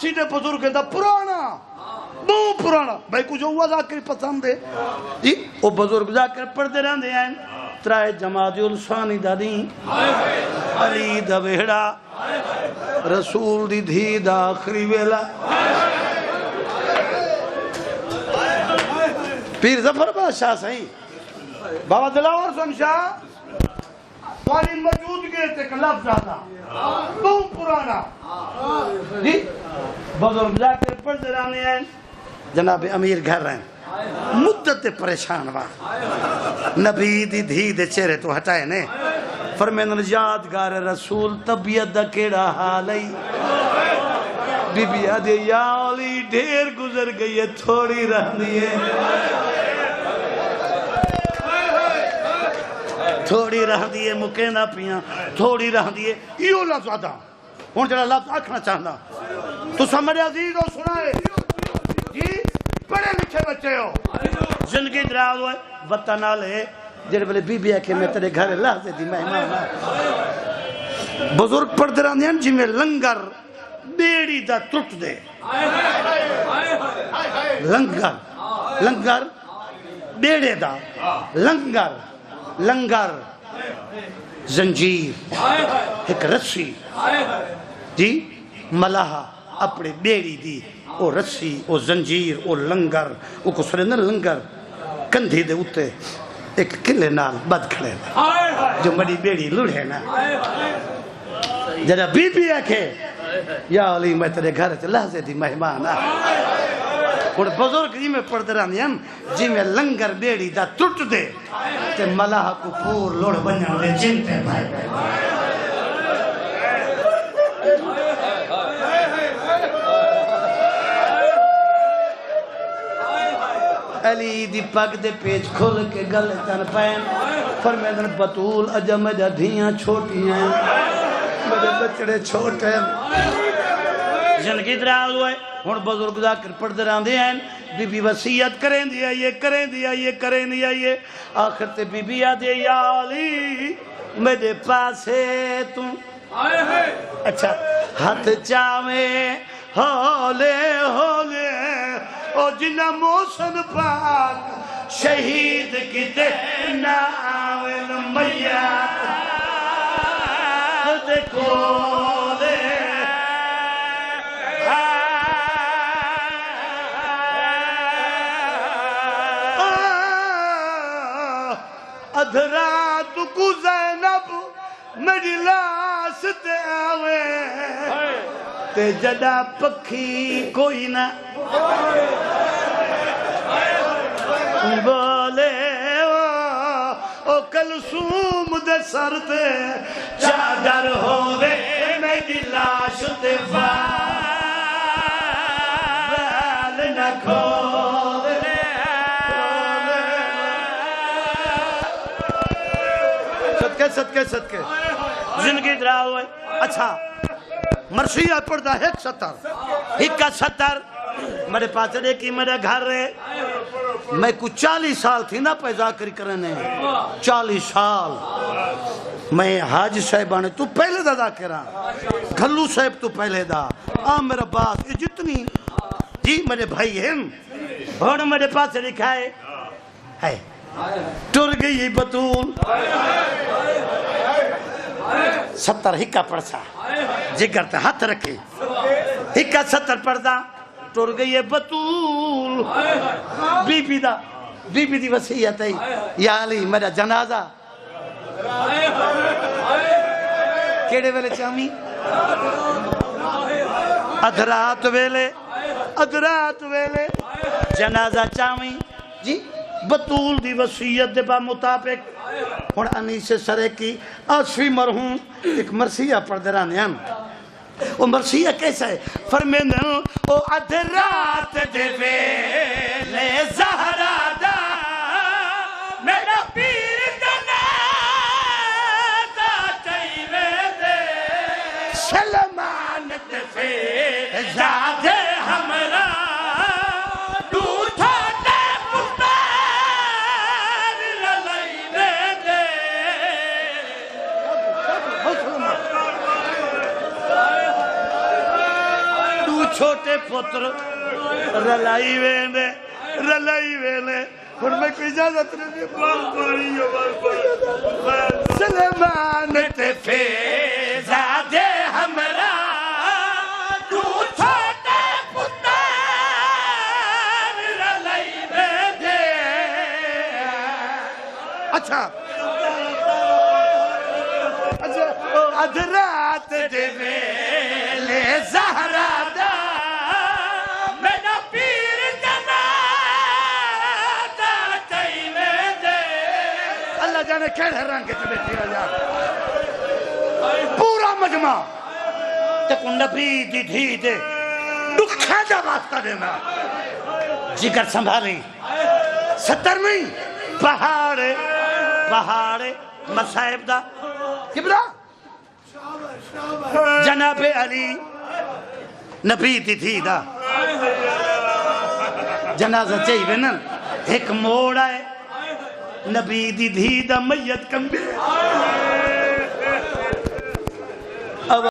سیدھے بزرگ دا پرانا بہت پرانا بھائی کچھ ہوا ذاکر پسند ہے جی وہ بزرگ ذاکر پڑھتے رہتے ہیں ترائے جماعت الثانی دا دین علی دا ویڑا رسول دی دھی دا آخری ویلا پیر ظفر بادشاہ صحیح بابا دلاور سن شاہ تمہاری موجود گئے تھے کہ لفظ آتا بہت پرانا جی بزرگ جا کر پڑھتے رہنے ہیں جناب امیر گھر رہے ہیں مدت پریشان وا نبی دی دھی دے چہرے تو ہٹائے نے فرمین یادگار رسول طبیعت دا کیڑا حال ہے بی بی آدھے یا علی ڈھیر گزر گئی ہے تھوڑی رہ دیئے تھوڑی رہ دیئے مکینہ پیاں تھوڑی رہ دیئے یہ لفظ آدھا ہون جڑا لفظ آکھنا چاہنا تو سمجھے عزیز ہو سنائے جی بڑے لکھے بچے ہو زندگی دراز ہوئے وطن آلے جڑے بلے بی بی آکھے میں تیرے گھر لحظے دی مہمان بزرگ پڑھ دران دیاں جی میں لنگر بیڑی دا ٹوٹ دے لنگر لنگر بیڑے دا لنگر لنگر زنجیر ایک رسی جی ملاحہ اپنے بیڑی دی او رسی او زنجیر او لنگر او کو سرے نا لنگر کندھی دے اتے ایک کلے نال بد کھڑے جو مڑی بیڑی لڑے نا جنہ بی بی آکھے یا علی میں تیرے گھر سے لحظے دی مہمان اور بزرگ جی میں پڑھ دران دیم جی میں لنگر بیڑی دا ٹوٹ دے تے ملاح کو پور لوڑ بنیا دے جنتے بھائی علی دی پگ دے پیچ کھول کے گلے تن پین فرمیدن بطول اجا مجا دھیاں چھوٹی ہیں میرے بچڑے چھوٹے ہیں زندگی دراز ہوئے ہون بزرگ ذاکر پڑھ دران دے ہیں بی بی وسیعت کریں دیا یہ کریں دیا یہ کریں دیا یہ آخر تے بی بی آدھے یا علی میرے پاس ہے تم اچھا ہاتھ چاویں ہولے ہولے او جنہ موسن پاک شہید کتے ناول میات دیکھو دے ادھرات کو زینب میری لاس تے آوے تے جڑا پکھی کوئی نہ بولے او کلثوم دے سر تے چادر ہووے میری لاش تے وال نہ کھولے صدقے صدقے صدقے زندگی درا ہوئے اچھا مرثیہ پڑھتا ہے 71 میرے پاس رہے کہ میرے گھر رہے میں کچھ 40 سال تھی نا پیدا کری کرنے 40 سال میں حاج صاحبانے تو پہلے دا کرا گھلو صاحب تو پہلے دا میرا باس یہ جتنی جی میرے بھائی ہیں اور میرے پاس لکھا ہے ٹر گئی بطول 70 ہکا پڑھسا جگر تے ہاتھ رکھے ہکا 70 پڑھدا ٹر گئی ہے بطول بی بی دی وسیعت ہے یا علی میرا جنازہ کیڑے ویلے چامی ادھرات ویلے جنازہ چامی جی بطول دی وسیعت دے با مطابق اور انیس سرے کی آسوی مرہون ایک مرثیہ پڑھ درانے ہم وہ مرثیہ کیسا ہے فرمیدن او ادھرات دے ویلے زہرا دا میرا پیر جنازہ چاہیے دے سلمان دے فیضادے ہمرا چھوٹ چھوٹے پتر رلائی ویندے اور میں کوئی اجازت نہیں سلیمان تے فیضادے ہمراہ تو چھوٹے پتر رلائی ویندے اچھا ادرات دے ویلے زہرا دا مینا پیر جنات آتائی میں دے اللہ جانے کھڑے رنگ کے بیٹھی آجا پورا مجمع تکو نبی دی دھی دے دکھا جا واسطہ دینا جگر سنبھالی 70ویں پہاڑ مصائب دا کبلا جناب علی نبی دی تھی دا جنازہ چاہیے بینن ایک موڑ آئے نبی دی دھی دا میت کمبے